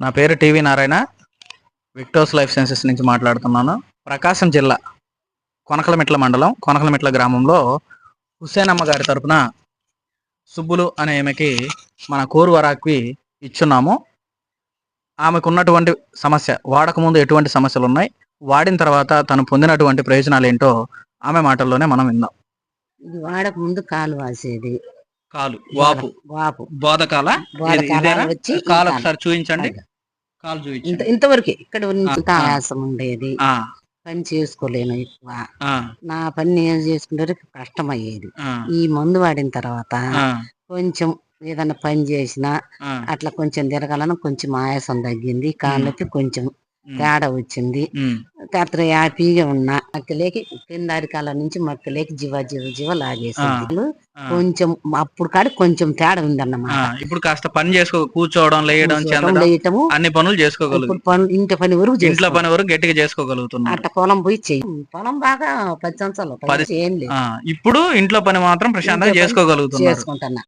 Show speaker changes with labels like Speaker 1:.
Speaker 1: నా పేరు TV Narayana. విక్టోస్ life sciences నుంచి మాట్లాడుతున్నాను. ప్రకాశం జిల్లా కొనకలమిట్ల మండలం కొనకలమిట్ల గ్రామంలో హుస్సేనమ్మ గారి తరపున సుబ్బులు అనే ఆమెకి మన కోరు వరాక్వి ఇచ్చున్నాము. ఆమెకు ఉన్నటువంటి సమస్య, వాడకముందు ఎటువంటి సమస్యలు ఉన్నాయి, వాడిన తర్వాత తను పొందినటువంటి ప్రయోజనాలు ఏంటో ఆమె మాటల్లోనే మనం విందాం.
Speaker 2: ఇది వాడక ముందు కాలు వాసేది,
Speaker 1: కాలు వాపు,
Speaker 2: వాపు
Speaker 1: బోధకాల
Speaker 2: వచ్చి
Speaker 1: కాలు ఒకసారి చూపించండి. కాలు చూపించండి.
Speaker 2: ఇంతవరకు ఇక్కడ నుంచి ఆయాసం ఉండేది,
Speaker 1: ఆ,
Speaker 2: పని చేసుకోలేను ఎక్కువ.
Speaker 1: ఆ,
Speaker 2: నా పని నేను చేసుకుంటే కష్టం అయ్యేది.
Speaker 1: ఆ,
Speaker 2: ఈ మందు వాడిన తర్వాత
Speaker 1: ఆ,
Speaker 2: కొంచెం ఏదన్నా పని చేసినా
Speaker 1: ఆ,
Speaker 2: అట్లా కొంచెం తిరగాలని కొంచెం ఆయాసం తగ్గింది, కాళ్ళకి కొంచెం తేడా వచ్చింది.
Speaker 1: ఉమ్,
Speaker 2: తర్వాత హ్యాపీగా ఉన్నా. మక్కలేకి కింద అరికాల నుంచి మక్కలేకి జీవ లాగేసింది. కొంచెం అప్పుడు కాడి కొంచెం తేడా ఉందన్నమాట.
Speaker 1: ఇప్పుడు కాస్త పని కూర్చోవడం, లేయడం,
Speaker 2: లేయటము,
Speaker 1: అన్ని పనులు చేసుకోగలుగుతాం.
Speaker 2: ఇంటి పని వరకు
Speaker 1: ఇంట్లో పని వరకు గట్టిగా చేసుకోగలుగుతున్నాం.
Speaker 2: అట్ట పొలం పోయి చెయ్యి. పొలం బాగా 10 సంవత్సరాలు ఏం లేదు.
Speaker 1: ఇప్పుడు ఇంట్లో పని మాత్రం ప్రశాంతంగా చేసుకోగలుగుతున్నారు.
Speaker 2: చేసుకుంటున్నా.